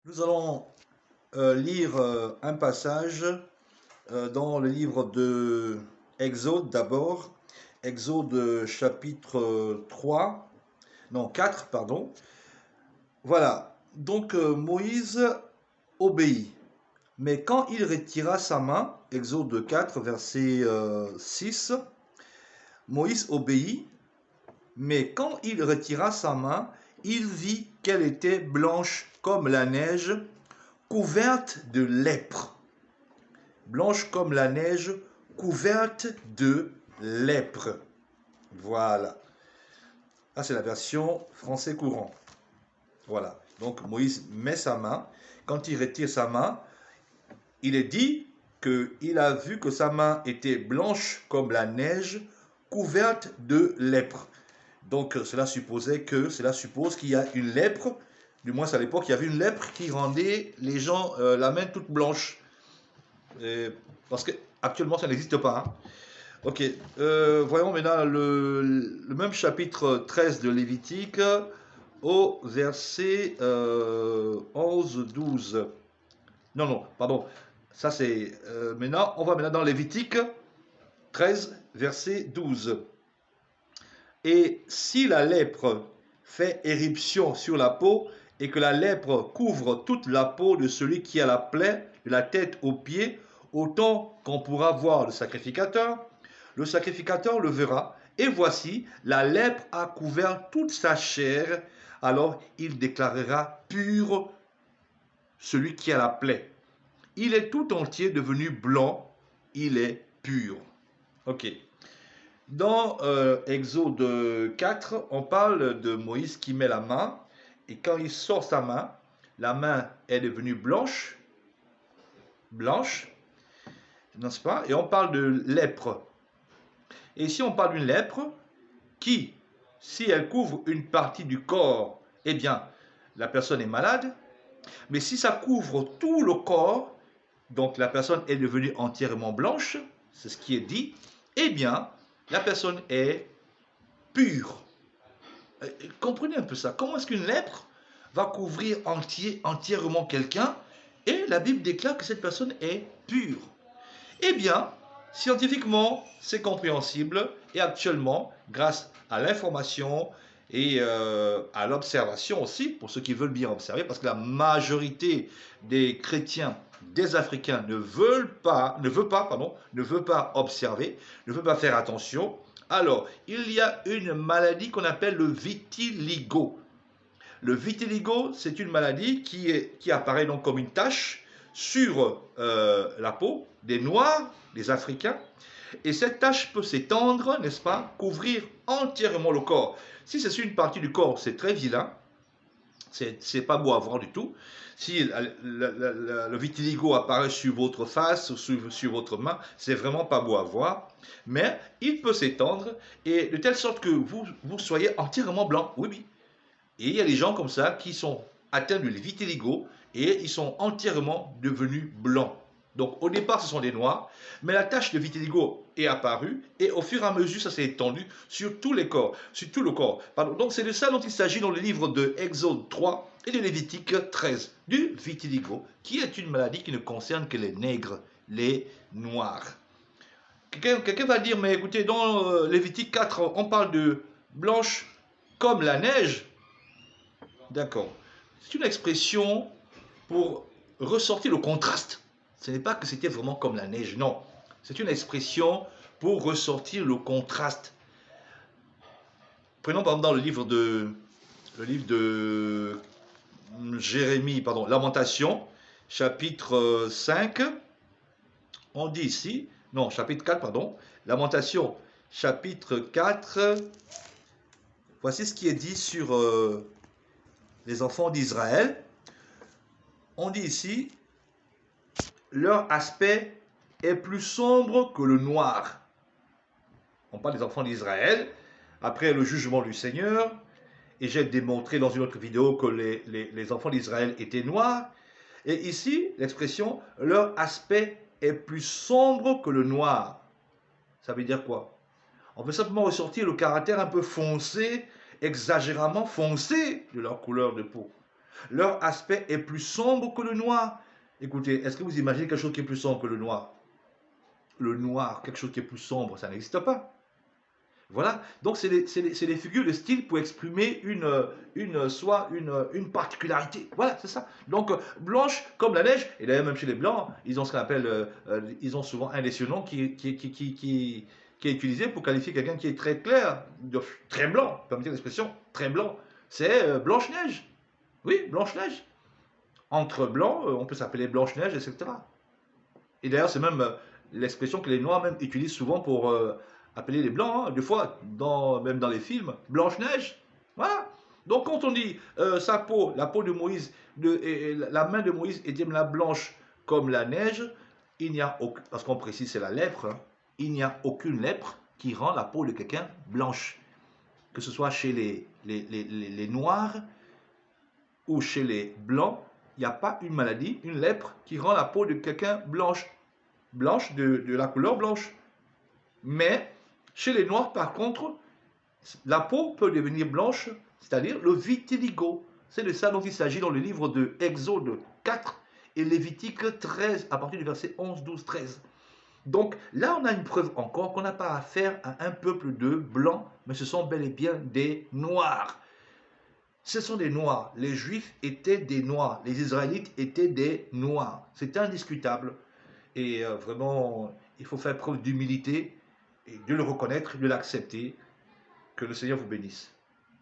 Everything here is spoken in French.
Nous allons lire un passage dans le livre de Exode d'abord, Exode chapitre 3, non 4, pardon. Voilà, donc Moïse obéit, mais quand il retira sa main, Exode 4, verset 6, Moïse obéit, mais quand il retira sa main, il vit qu'elle était blanche comme la neige, couverte de lèpre. Blanche comme la neige, couverte de lèpre. Voilà. Là, c'est la version français courant. Voilà. Donc, Moïse met sa main. Quand il retire sa main, il est dit qu'il a vu que sa main était blanche comme la neige, couverte de lèpre. Donc, cela suppose qu'il y a une lèpre. Du moins, à l'époque, il y avait une lèpre qui rendait les gens la main toute blanche. Parce qu'actuellement, ça n'existe pas. Hein. Ok, voyons maintenant le même chapitre 13 de Lévitique au verset 11-12. Non, pardon. Ça c'est... maintenant, on va maintenant dans Lévitique 13, verset 12. Et si la lèpre fait éruption sur la peau, et que la lèpre couvre toute la peau de celui qui a la plaie, de la tête aux pieds, autant qu'on pourra voir le sacrificateur le verra, et voici, la lèpre a couvert toute sa chair, alors il déclarera pur celui qui a la plaie. Il est tout entier devenu blanc, il est pur. Ok. Dans Exode 4, on parle de Moïse qui met la main, et quand il sort sa main, la main est devenue blanche, n'est-ce pas? Et on parle de lèpre. Et ici, on parle d'une lèpre qui, si elle couvre une partie du corps, eh bien, la personne est malade. Mais si ça couvre tout le corps, donc la personne est devenue entièrement blanche, c'est ce qui est dit, eh bien, la personne est pure. Comprenez un peu ça. Comment est-ce qu'une lèpre va couvrir entièrement quelqu'un et la Bible déclare que cette personne est pure? Eh bien, scientifiquement, c'est compréhensible et actuellement, grâce à l'information et à l'observation aussi, pour ceux qui veulent bien observer, parce que la majorité des chrétiens, des Africains ne veut pas observer, ne veut pas faire attention. Alors, il y a une maladie qu'on appelle le vitiligo. Le vitiligo, c'est une maladie qui apparaît donc comme une tache sur la peau des Noirs, des Africains, et cette tache peut s'étendre, n'est-ce pas, couvrir entièrement le corps. Si c'est sur une partie du corps, c'est très vilain, c'est pas beau à voir du tout. Si le vitiligo apparaît sur votre face ou sur votre main, c'est vraiment pas beau à voir. Mais il peut s'étendre et de telle sorte que vous soyez entièrement blanc. Oui, oui. Et il y a des gens comme ça qui sont atteints de vitiligo et ils sont entièrement devenus blancs. Donc au départ, ce sont des noirs, mais la tache de vitiligo est apparue et au fur et à mesure, ça s'est étendu sur tous les corps, sur tout le corps. Pardon. Donc c'est de ça dont il s'agit dans le livre de Exode 3 et de Lévitique 13, du vitiligo, qui est une maladie qui ne concerne que les nègres, les noirs. Quelqu'un va dire, mais écoutez, dans Lévitique 4, on parle de blanche comme la neige. D'accord. C'est une expression pour ressortir le contraste. Ce n'est pas que c'était vraiment comme la neige, non. C'est une expression pour ressortir le contraste. Prenons par exemple dans le livre de Jérémie, pardon, Lamentation, chapitre 5. On dit ici, non, chapitre 4, pardon, Lamentation, chapitre 4. Voici ce qui est dit sur les enfants d'Israël. On dit ici, leur aspect est plus sombre que le noir. On parle des enfants d'Israël, après le jugement du Seigneur, et j'ai démontré dans une autre vidéo que les enfants d'Israël étaient noirs. Et ici, l'expression, leur aspect est plus sombre que le noir. Ça veut dire quoi? On peut simplement ressortir le caractère un peu foncé, exagérément foncé de leur couleur de peau. Leur aspect est plus sombre que le noir. Écoutez, est-ce que vous imaginez quelque chose qui est plus sombre que le noir? Le noir, quelque chose qui est plus sombre, ça n'existe pas. Voilà, donc c'est les figures de style pour exprimer une particularité. Voilà, c'est ça. Donc blanche comme la neige, et d'ailleurs même chez les blancs, ils ont ce qu'on appelle, ils ont souvent un des surnoms qui est utilisé pour qualifier quelqu'un qui est très clair, très blanc, permettez l'expression, très blanc. C'est Blanche-Neige. Oui, Blanche-Neige. Entre blancs, on peut s'appeler Blanche-Neige, etc. Et d'ailleurs, c'est même l'expression que les Noirs même utilisent souvent pour appeler les Blancs, hein, des fois, même dans les films, Blanche-Neige. Voilà. Donc quand on dit sa peau, la peau de Moïse, et la main de Moïse était la blanche comme la neige, il n'y a aucun, parce qu'on précise c'est la lèpre, hein, il n'y a aucune lèpre qui rend la peau de quelqu'un blanche. Que ce soit chez les Noirs ou chez les Blancs, il n'y a pas une maladie, une lèpre qui rend la peau de quelqu'un blanche. Blanche de la couleur blanche. Mais chez les noirs, par contre, la peau peut devenir blanche, c'est-à-dire le vitiligo. C'est de ça dont il s'agit dans le livre de Exode 4 et Lévitique 13, à partir du verset 11, 12, 13. Donc là, on a une preuve encore qu'on n'a pas affaire à un peuple de blancs, mais ce sont bel et bien des noirs. Ce sont des noirs. Les juifs étaient des noirs. Les israélites étaient des noirs. C'est indiscutable. Et vraiment, il faut faire preuve d'humilité et de le reconnaître, de l'accepter. Que le Seigneur vous bénisse.